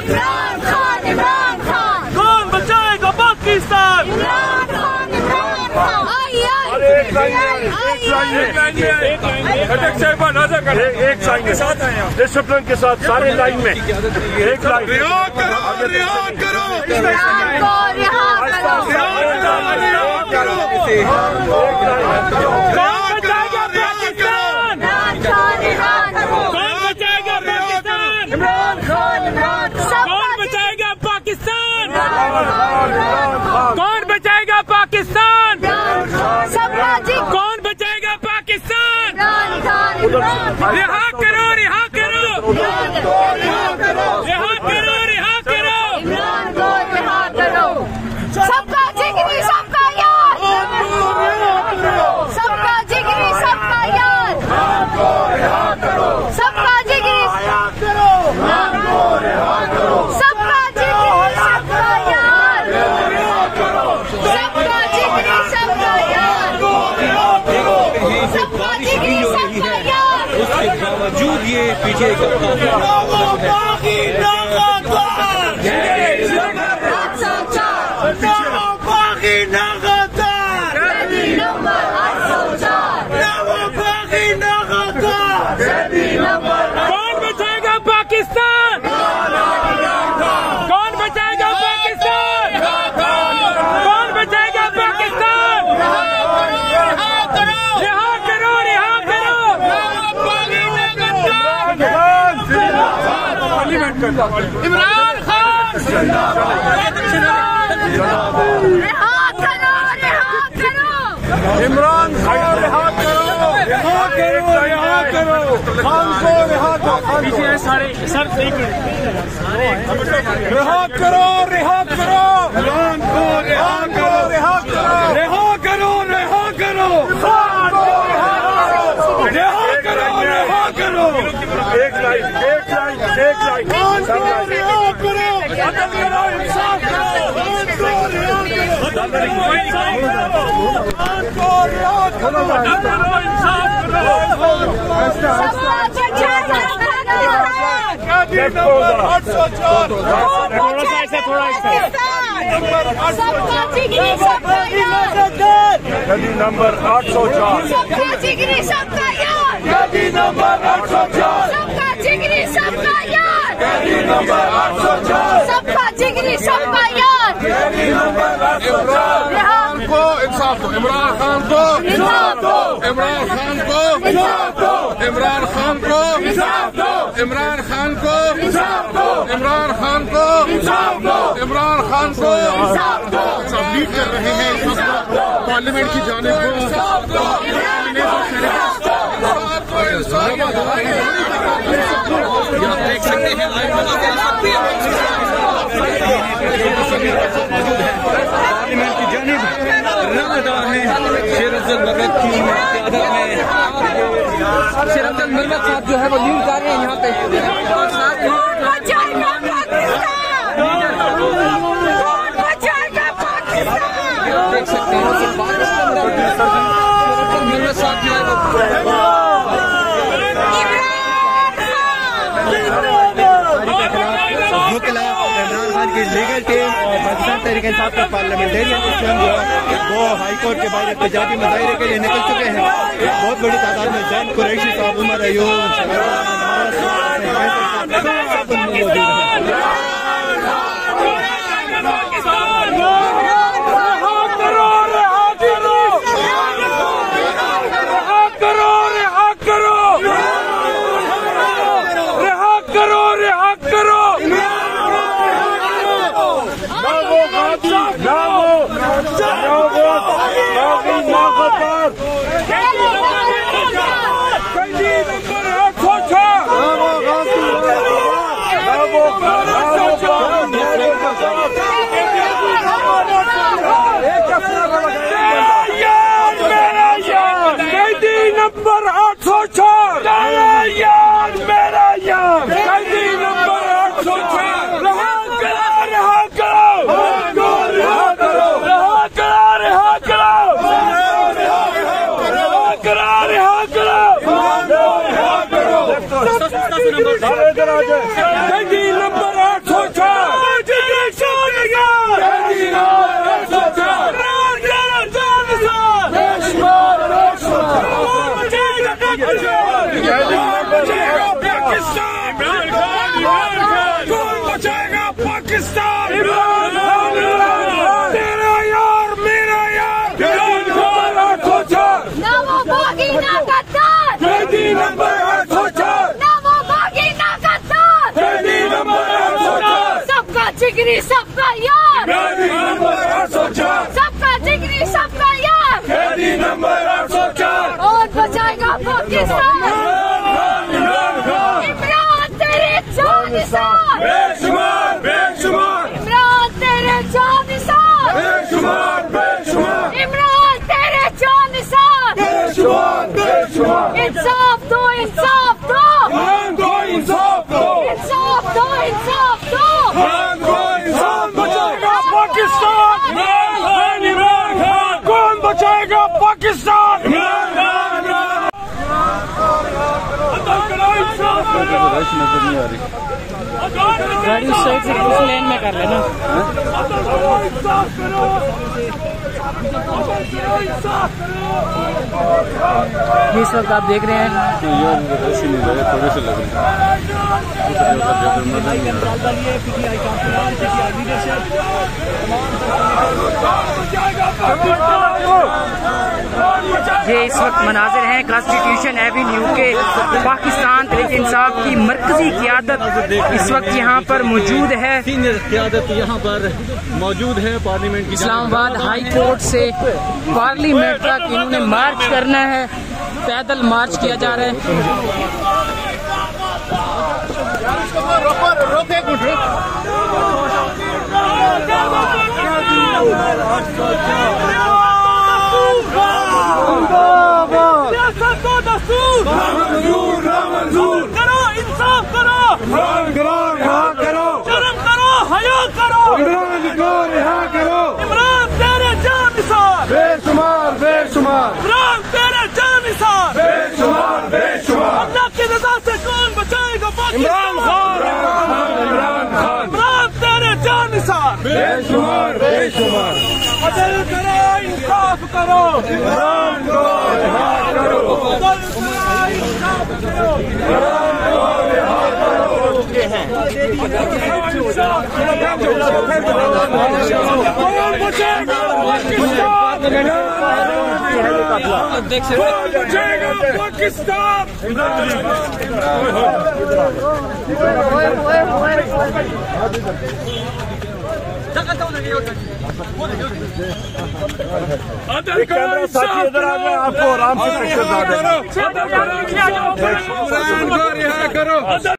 इमरान खान, इमरान खान। कौन बचाएगा पाकिस्तान? इमरान खान, इमरान खान। एक लाइन के साथ डिसिप्लिन के साथ सारे लाइन में एक लाइन। रिहा करो, रिहा करो, इमरान को रिहा करो। कौन बचाएगा पाकिस्तान? इमरान खान, इमरान खान। कौन बचाएगा पाकिस्तान? इमरान खान, इमरान खान। कौन बचाएगा पाकिस्तान? कौन कौन बचाएगा पाकिस्तान? सबका जी। कौन बचाएगा पाकिस्तान? इमरान खान, इमरान खान। रिहा करो, रिहा करो, रिहा करो, रिहा करो, रिहा करो। इमरान को रिहा करो। सबका जिगरी, सबका यार। सबका जिगरी, सबका यार। सबका जिगरी, सबका जिगरी, सबका यार। सबका जिगरी, सबका यार। सबका जिगरी, सबका यार। उसके बावजूद ये पीछे कौन बचाएगा पाकिस्तान? कौन बचाएगा पाकिस्तान? कौन बचाएगा पाकिस्तान? रिहा करो, रिहा करो। इमरान खान रिहा करो, रिहा करो। इमरान खान रिहा करो, रिहा करो, रिहा करो। खान को रिहा करो। पीछे सारे सर रिहा करो, रिहा करो। इमरान को रिहा करो, रिहा करो, रिहा करो, रिहा करो। रिहा करो, रिहा करो। एक लाइन, एक लाइन, एक लाइन। खान को रिहा करो, खत्म करो, इंसाफ करो। खान को रिहा करो, खत्म करो, इंसाफ करो। खान को रिहा करो, खत्म करो, इंसाफ करो। सबका बचाएगा थोड़ा सा ऐसा, थोड़ा ऐसा। सबका जिगरी, सबका यार। गली नंबर 804। सबका जिगरी, सबका यार। गली नंबर 804। सबका जिगरी, सबका यार। गली नंबर 804। सबका जिगरी, सबका यार। गली नंबर 804। इमरान को इंसाफ दो, इमरान खान को इंसाफ दो। इमरान खान को इंसाफ दो। इमरान खान को इंसाफ दो। इमरान खान को इंसाफ दो। इमरान खान को इंसाफ दो। इमरान खान को इंसाफ दो। सबमिट कर रहे हैं इस वक्त पार्लियामेंट की जानिब को। आप देख सकते हैं लाइव लगा के पार्लियामेंट की जानिब रंग अदा है। शेर अफजल भगत की क़यादत में शेर अफजल भगत साहब जो है वो लीड कर रहे हैं यहाँ पे। और साथ ही बचाएगा पाकिस्तान। देख सकते हैं कि पाकिस्तान शेर अफजल भगत साहब जो है वो इमरान खान की लीगल टीम और पाकिस्तान तहरीक इंसाफ का पार्लियामेंटेरियन जो है वो हाईकोर्ट के बाद एहतजाजी मुजाहरे के लिए निकल चुके हैं। बहुत बड़ी तादाद में जैन कुरैशी साहब, उमर अयूब, मौजूद हैं। नंबर 804 यार मेरा यार कैदी नंबर 804 रहा करो रहा करो रहा करो रहा करो रहा करो कैदी नंबर 804 जिगरी सबका यार, कैदी नंबर 804, सबका जिगरी सबका यार, कैदी नंबर 804, और बचाएगा पाकिस्तान। इमरान तेरे जानिसार, बेशुमार बेशुमार, इमरान तेरे जानिसार, बेशुमार बेशुमार, इमरान तेरे जानिसार, बेशुमार बेशुमार। इंसाफ दो, इंसाफ दो, इमरान को इंसाफ दो, इंसाफ दो, इंसाफ दो। इमरान को इंसाफ बचाएगा पाकिस्तान। इमरान खान कौन बचाएगा पाकिस्तान? इमरान खान। नजर नहीं आ रही। गाड़ी उस साइड से उस लेन में कर लेना। ये इस वक्त आप देख रहे हैं ऐसी नहीं लगे, थोड़े से लग रहे ये इस वक्त मनाजिर हैं कॉन्स्टिट्यूशन एवेन्यू के। पाकिस्तान तहरीक इंसाफ की मरकजी क़यादत इस वक्त यहाँ पर मौजूद है। सीनियर क़यादत यहाँ पर मौजूद है पार्लियामेंट की। इस्लामाबाद हाई कोर्ट से पार्लियामेंट तक इन्होंने मार्च करना है, पैदल मार्च किया जा रहा है। करो इंसाफ करो, इमरान करो, रिहा करो, शर्म करो, हया करो, इमरान को रिहा करो। इमरान तेरे जानिसार, बेशुमार बेशुमार, इमरान तेरे जानिसार, बेशुमार बेशुमार। अल्लाह की रज़ा से कौन बचाएगा पाकिस्तान? इमरान खान, इमरान तेरे जानिसार, बेशुमार बेशुमार। अदल करो, इंसाफ करो, इमरान को रिहा करो, अदल करो, इंसाफ करो, इमरान को रिहा करो। कौन बचाएगा पाकिस्तान? कौन बचाएगा पाकिस्तान? कैमरा साथी इधर आ जाए, आपको आराम से पिक्चर करो।